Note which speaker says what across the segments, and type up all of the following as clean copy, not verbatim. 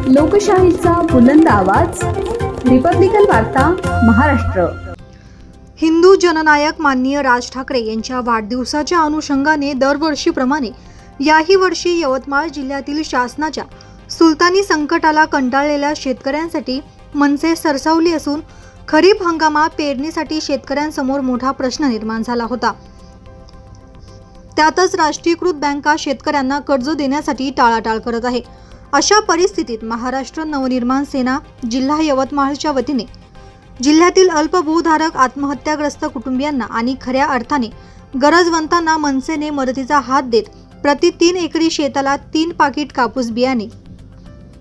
Speaker 1: लोकशाहीचा बुलंद आवाज, रिपब्लिकन वार्ता महाराष्ट्र।
Speaker 2: हिंदू जननायक माननीय राज ठाकरे यांच्या वाढदिवसाच्या अनुषंगाने दरवर्षीप्रमाणे याही वर्षी यवतमाळ जिल्ह्यातील शासनाच्या सुलतानी संकटाला कंटाळलेल्या शेतकऱ्यांसाठी मनसे सरसावली असून खरीप हंगामात पेरणीसाठी शेतकऱ्यांसमोर मोठा प्रश्न निर्माण झाला होता। त्यातच राष्ट्रीयकृत बँका शेतकऱ्यांना कर्ज देण्यासाठी टाळाटाळ करत आहे। अशा परिस्थितीत महाराष्ट्र नवनिर्माण सेना जिल्हा यवतमाळच्या वतीने जिल्ह्यातील अल्पभूधारक आत्महत्याग्रस्त कुटुंबियांना आणि खऱ्या अर्थाने गरजवंतांना मनसेने मदतीचा हात देत प्रति 3 एकरी शेताला 3 पाकिट कापूस बियाणे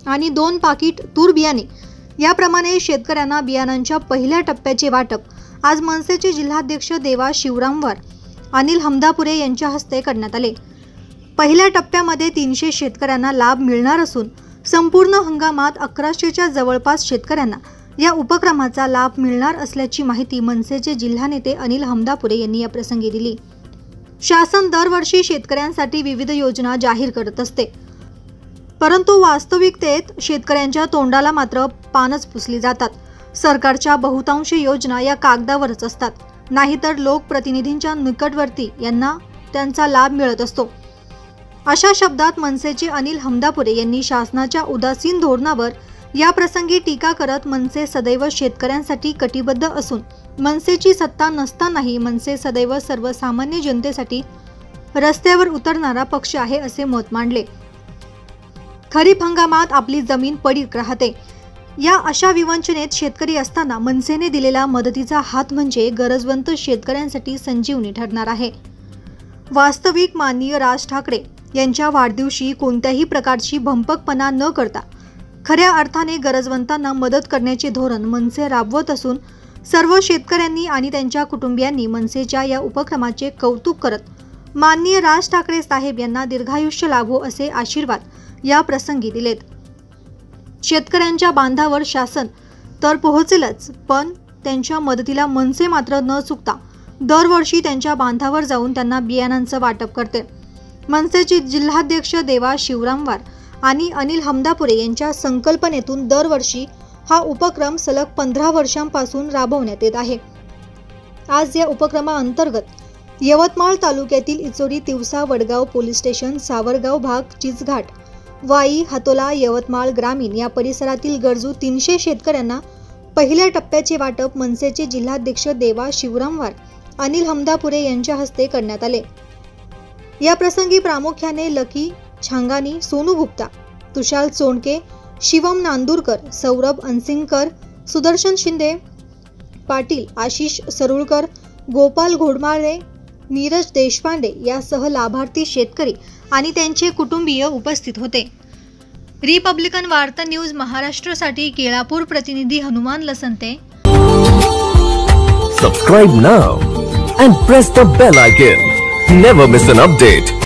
Speaker 2: आणि 2 पाकिट तूर बियाणे याप्रमाणे शेतकऱ्यांना बियाणांच्या पहिल्या टप्प्याचे वाटप आज मनसेचे जिल्हाध्यक्ष देवा शिवरामवार अनिल हमदापुरे यांच्या हस्ते करण्यात आले। पहिल्या टप्प्यामध्ये 300 शेतकऱ्यांना लाभ मिळणार असून संपूर्ण हंगामात 1100च्या जवळपास शेतकऱ्यांना या उपक्रमाचा लाभ मिळणार असल्याची माहिती मनसेचे जिल्हा नेते अनिल हमदापुरे यांनी या प्रसंगी दिली। शासन दरवर्षी शेतकऱ्यांसाठी विविध योजना जाहीर करत असते, परंतु वास्तविकतेत शेतकऱ्यांच्या तोंडाला मात्र पानच पुसली जातात। सरकारच्या बहुतांश योजना या कागदावरच असतात, नाहीतर लोकप्रतिनिधींच्या निकटवर्ती यांना त्यांचा लाभ मिळत असतो। अशा शब्दात मनसेचे अनिल हमदापुरे यांनी शासनाच्या उदासीन धोरणावर या प्रसंगी टीका करत मनसे सदैव शेतकऱ्यांसाठी कटिबद्ध असून मनसेची सत्ता नसतानाही मनसे सदैव सर्वसामान्य जनतेसाठी रस्त्यावर उतरणारा पक्ष आहे असे मत मांडले। खरीप हंगामात आपली जमीन पडीक राहते, या अशा विवंचनेत शेतकरी असताना मनसेने दिलेला मदतीचा हात म्हणजे गरजवंत शेतकऱ्यांसाठी संजीवनी ठरणार आहे। वास्तविक माननीय राज ठाकरे यांच्या वाढदिवशी कोणत्याही प्रकारची भंपकपणा न करता खऱ्या अर्थाने गरजवंतांना मदत करण्याचे धोरण मनसे राबवत असून सर्व शेतकऱ्यांनी आणि त्यांच्या कुटुंबियांनी मनसेच्या या उपक्रमाचे कौतुक करत माननीय राज ठाकरे साहेब यांना दीर्घायुष्य लाभो असे आशीर्वाद या प्रसंगी दिलेत। शेतकऱ्यांच्या बांधावर शासन तर पोहोचेलच, पण त्यांच्या मदतीला मनसे मात्र न चुकता दरवर्षी त्यांच्या बांधावर जाऊन त्यांना बियाणांचं वाटप करते। मनसेचे जिल्हाध्यक्ष देवा शिवरामवार आणि अनिल हमदापुरे यांच्या संकल्पनेतून दरवर्षी हा उपक्रम सलग 15 वर्षांपासून राबवण्यात येत आहे। आज या उपक्रमाअंतर्गत यवतमाळ तालुक्यातील इचोरी, तिवसा, वडगाव पोलीस स्टेशन, सावरगाव भाग, चिचघाट, वाई, हातोला, यवतमाळ ग्रामीण या परिसरातील गरजू 300 शेतकऱ्यांना पहिल्या टप्प्याचे वाटप मनसेचे जिल्हाध्यक्ष देवा शिवरामवार अनिल हमदापुरे यांच्या हस्ते करण्यात आले। या प्रसंगी प्रामुख्याने लकी छांगानी, सोनू गुप्ता, तुषार चोंडके, शिवम नांदुरकर, सौरभ अनसिंगकर, सुदर्शन शिंदे पाटील, आशिष सरुळकर, गोपाल घोडमाळे, नीरज देशपांडे यासह लाभार्थी शेतकरी आणि त्यांचे कुटुंबीय उपस्थित होते। रिपब्लिकन वार्ता न्यूज महाराष्ट्रासाठी केळापूर प्रतिनिधी Hanuman लसंते।
Speaker 3: Subscribe now and press the bell icon. Never miss an update.